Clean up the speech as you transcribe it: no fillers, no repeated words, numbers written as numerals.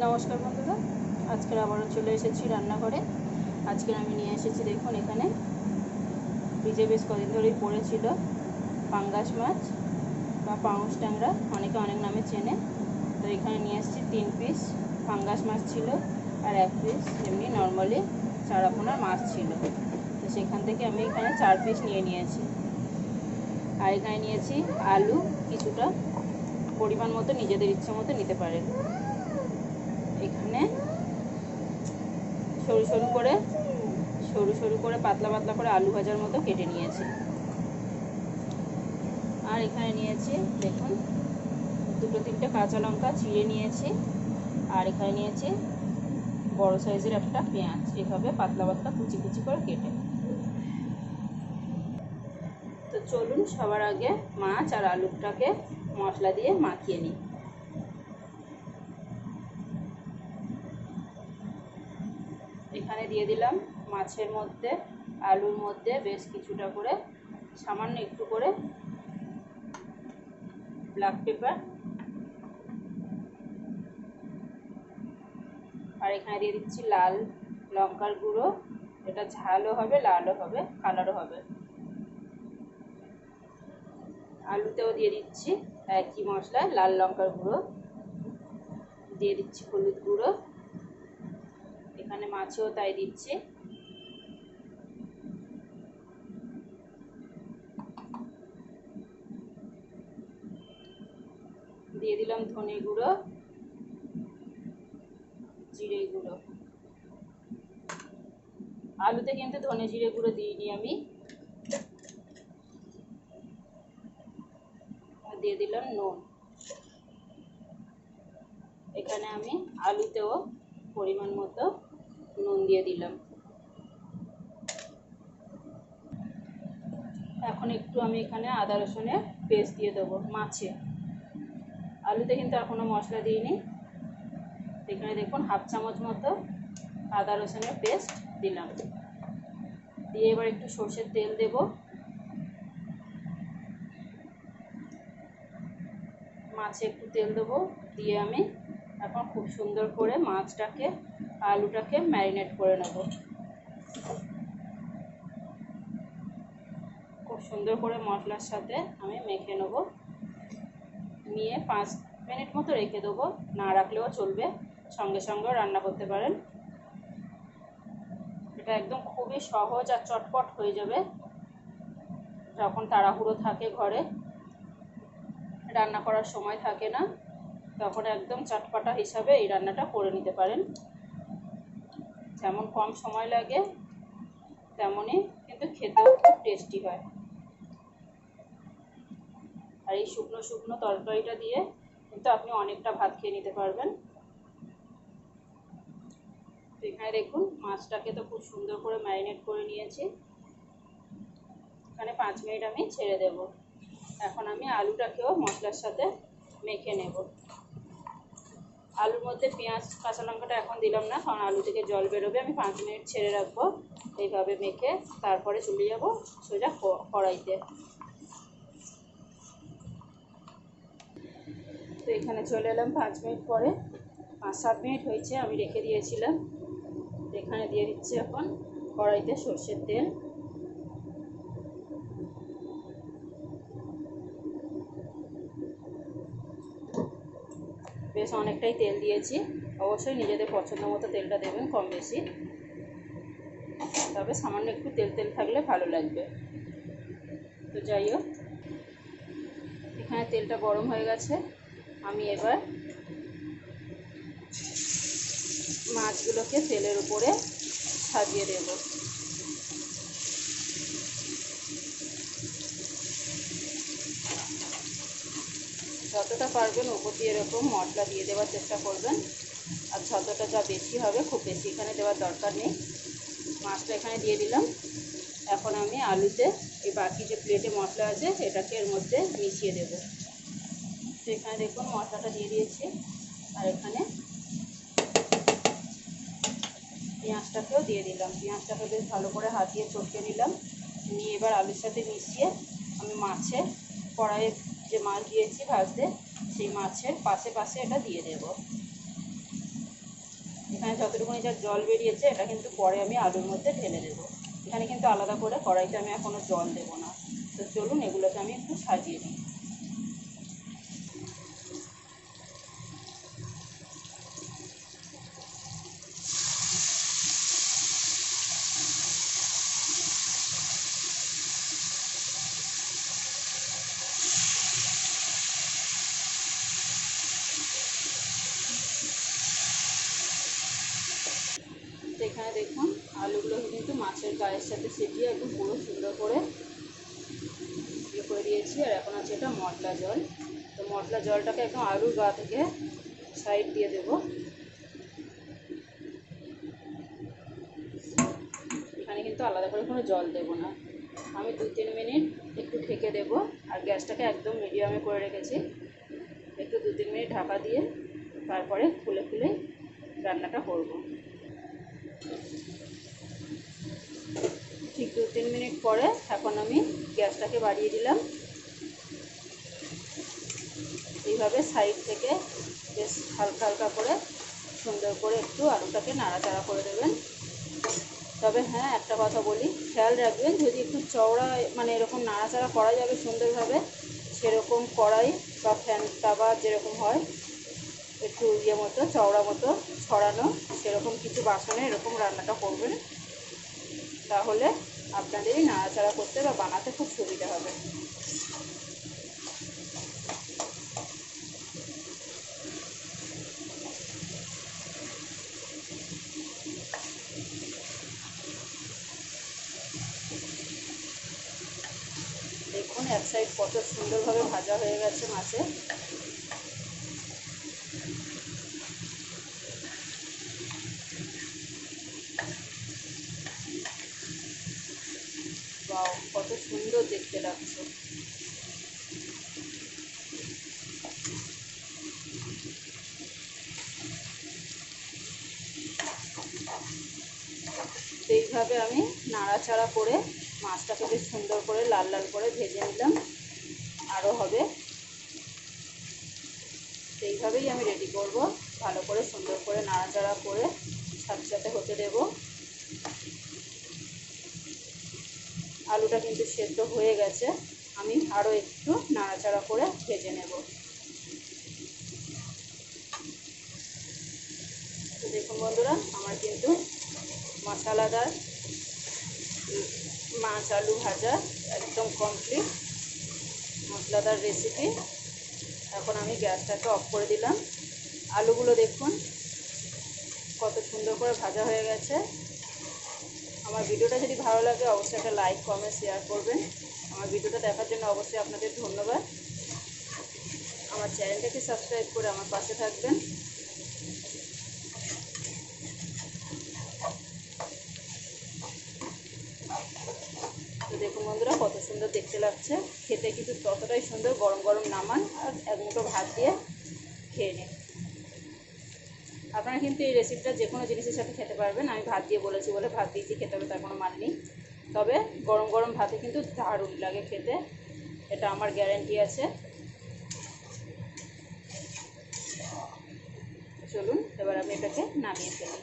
নমস্কার বন্ধুরা, আজকের আবারও চলে এসেছি রান্নাঘরে। আজকে আমি নিয়ে এসেছি, দেখুন এখানে ফ্রিজে বেশ কদিন ধরেই পড়েছিল পাঙ্গাস মাছ বা পাউস ট্যাংরা, অনেকে অনেক নামে চেনে। তো এখানে নিয়ে এসেছি 3 পিস পাঙ্গাস মাছ ছিল আর 1 পিস এমনি নর্মালি চারাপোনার মাছ ছিল। তো সেখান থেকে আমি এখানে 4 পিস নিয়ে নিয়েছি। আর এখানে নিয়েছি আলু, কিছুটা পরিমাণ মতো নিজেদের ইচ্ছে মতো নিতে পারেন। এখানে সরু সরু করে পাতলা পাতলা করে আলু ভাজার মতো কেটে নিয়েছি। আর এখানে নিয়েছি, দেখুন, 2-3টে কাঁচা লঙ্কা চিড়ে নিয়েছি। আর এখানে নিয়েছি বড় সাইজের একটা পেঁয়াজ, এভাবে পাতলা পাতলা কুচি কুচি করে কেটে। তো চলুন সবার আগে মাছ আর আলুটাকে মশলা দিয়ে মাখিয়ে নিই। এখানে দিয়ে দিলাম মাছের মধ্যে, আলুর মধ্যে বেশ কিছুটা করে, সামান্য একটু করে ব্ল্যাক পেপার। আর এখানে দিয়ে দিচ্ছি লাল লঙ্কার গুঁড়ো, এটা ঝালও হবে, লালও হবে, কালারও হবে। আলুতেও দিয়ে দিচ্ছি একই মশলা, লাল লঙ্কার গুঁড়ো, দিয়ে দিচ্ছি হলুদ গুঁড়ো, এখানে মাছেও তাই দিচ্ছি। দিয়ে দিলাম ধনে গুঁড়ো, জিরে গুঁড়ো। আলুতে কিন্তু ধনে জিরে গুঁড়ো দিইনি আমি। দিয়ে দিলাম নুন। এখানে আমি আলুতেও পরিমাণ মতো নুন দিয়ে দিলাম। এখন একটু আমি এখানে আদা রসুনের পেস্ট দিয়ে দেবো মাছে। আলুতে কিন্তু এখনো মশলা দিইনি। এখানে দেখুন 1/2 চামচ মতো আদা রসুনের পেস্ট দিলাম। দিয়ে এবার একটু সর্ষের তেল দেব। মাছে একটু তেল দেবো, দিয়ে আমি এখন খুব সুন্দর করে মাছটাকে আলুটাকে ম্যারিনেট করে নেব। খুব সুন্দর করে মশলার সাথে আমি মেখে নেব। নিয়ে 5 মিনিট মতো রেখে দেবো, না রাখলেও চলবে, সঙ্গে সঙ্গেও রান্না করতে পারেন। এটা একদম খুবই সহজ আর চটপট হয়ে যাবে। যখন তাড়াহুড়ো থাকে, ঘরে রান্না করার সময় থাকে না, তখন একদম চটপটা হিসাবে এই রান্নাটা করে নিতে পারেন। যেমন কম সময় লাগে, তেমনই কিন্তু খেতেও খুব টেস্টি হয়। আর এই শুকনো শুকনো তরকারিটা দিয়ে কিন্তু আপনি অনেকটা ভাত খেয়ে নিতে পারবেন। তো এখানে দেখুন মাছটাকে তো খুব সুন্দর করে ম্যারিনেট করে নিয়েছি। এখানে 5 মিনিট আমি ছেড়ে দেব। এখন আমি আলুটাকেও মশলার সাথে মেখে নেব। আলুর মধ্যে পেঁয়াজ কাঁচা লঙ্কাটা এখন দিলাম না, কারণ আলু থেকে জল বেরোবে। আমি 5 মিনিট ছেড়ে রাখবো এইভাবে মেখে, তারপরে চলে যাব সোজা কড়াইতে। তো এখানে চলে এলাম 5 মিনিট পরে, 5-7 মিনিট হয়েছে, আমি রেখে দিয়েছিলাম। এখানে দিয়ে দিচ্ছি এখন কড়াইতে সর্ষের তেল। বেশ অনেকটাই তেল দিয়েছি। অবশ্যই নিজেদের পছন্দ মতো তেলটা দেবেন, কম বেশি, তবে সামান্য একটু তেল তেল থাকলে ভালো লাগবে। তো যাই হোক, এখানে তেলটা গরম হয়ে গেছে। আমি এবার মাছগুলোকে তেলের উপরে সাজিয়ে দেব। যতটা পারবেন উপর দিয়ে এরকম মশলা দিয়ে দেওয়ার চেষ্টা করবেন। আর যতটা যা বেশি হবে, খুব বেশি এখানে দেওয়ার দরকার নেই। মাছটা এখানে দিয়ে দিলাম। এখন আমি আলুতে এই বাকি যে প্লেটে মশলা আছে এটাকে এর মধ্যে মিশিয়ে দেব। তো এখানে দেখুন মশলাটা দিয়ে দিয়েছি। আর এখানে পেঁয়াজটাকেও দিয়ে দিলাম। পেঁয়াজটাকে বেশ ভালো করে হাত দিয়ে চটকে নিলাম। নিয়ে এবার আলুর সাথে মিশিয়ে আমি মাছের কড়াইয়ে যে মাছ দিয়েছি ভাজতে, সেই মাছের পাশে পাশে এটা দিয়ে দেব। এখানে যতটুকুনি যা জল বেরিয়েছে এটা কিন্তু পরে আমি আলুর মধ্যে ঢেলে দেবো। এখানে কিন্তু আলাদা করে কড়াইতে আমি এখনও জল দেবো না। তো চলুন এগুলোকে আমি একটু সাজিয়ে দিই। এখানে দেখুন আলুগুলো কিন্তু মাছের গায়ের সাথে সেটিয়ে একদম পুরো সুন্দর করে ইয়ে করে দিয়েছি। আর এখন আছে এটা মশলা জল। তো মশলা জলটাকে একদম আলুর গা থেকে সাইড দিয়ে দেবো। এখানে কিন্তু আলাদা করে কোনো জল দেবো না। আমি 2-3 মিনিট একটু ঢেকে দেবো। আর গ্যাসটাকে একদম মিডিয়ামে করে রেখেছি। একটু 2-3 মিনিট ঢাকা দিয়ে তারপরে খুলে খুলে রান্নাটা করব। ঠিক 2-3 মিনিট পরে এখন আমি গ্যাসটাকে বাড়িয়ে দিলাম। এইভাবে সাইড থেকে বেশ হালকা হালকা করে সুন্দর করে একটু আলুটাকে নাড়াচাড়া করে দেবেন। তবে হ্যাঁ, একটা কথা বলি, খেয়াল রাখবেন যদি একটু চওড়া মানে এরকম নাড়াচাড়া করা যাবে সুন্দরভাবে, সেরকম কড়াই বা ফ্যান তাওয়া যেরকম হয় একটু ইয়ে মতো চওড়া মতো ছড়ানো, সেরকম কিছু বাসনে এরকম রান্নাটা করবেন। তাহলে আপনাদেরই নাড়াচাড়া করতে বা বানাতে খুব সুবিধা হবে। দেখুন এক সাইড কত সুন্দরভাবে ভাজা হয়ে গেছে মাছে। বাহ, কত সুন্দর দেখতে লাগছে। এইভাবে আমি নাড়াচাড়া করে মাছটাকে বেশ সুন্দর করে লাল লাল করে ভেজে নিলাম। আরও হবে, সেইভাবেই আমি রেডি করব। ভালো করে সুন্দর করে নাড়াচাড়া করে সাথে সাথে হতে দেব। আলুটা কিন্তু সেদ্ধ হয়ে গেছে, আমি আরও একটু নাড়াচাড়া করে ভেজে নেব। তো দেখুন বন্ধুরা, আমার কিন্তু মশলাদার মাছ আলু ভাজা একদম কমপ্লিট, মশলাদার রেসিপি। এখন আমি গ্যাসটাকে অফ করে দিলাম। আলুগুলো দেখুন কত সুন্দর করে ভাজা হয়ে গেছে। আমার ভিডিওটা যদি ভালো লাগে অবশ্যই একটা লাইক কমেন্ট শেয়ার করবেন। আমার ভিডিওটা দেখার জন্য অবশ্যই আপনাদের ধন্যবাদ। আমার চ্যানেলটাকে সাবস্ক্রাইব করে আমার পাশে থাকবেন। তো দেখুন বন্ধুরা কত সুন্দর দেখতে লাগছে, খেতে কিন্তু ততটাই সুন্দর। গরম গরম নামান আর এক মুঠো ভাত দিয়ে খেয়ে নিন। আপনারা কিন্তু এই রেসিপিটা যে কোনো জিনিসের সাথে খেতে পারবেন। আমি ভাত দিয়ে বলেছি বলে ভাত দিয়েছি খেতে হবে তার কোনো মানে নেই। তবে গরম গরম ভাতে কিন্তু দারুণ লাগে খেতে, এটা আমার গ্যারান্টি আছে। চলুন এবার আমি এটাকে নামিয়ে ফেলি।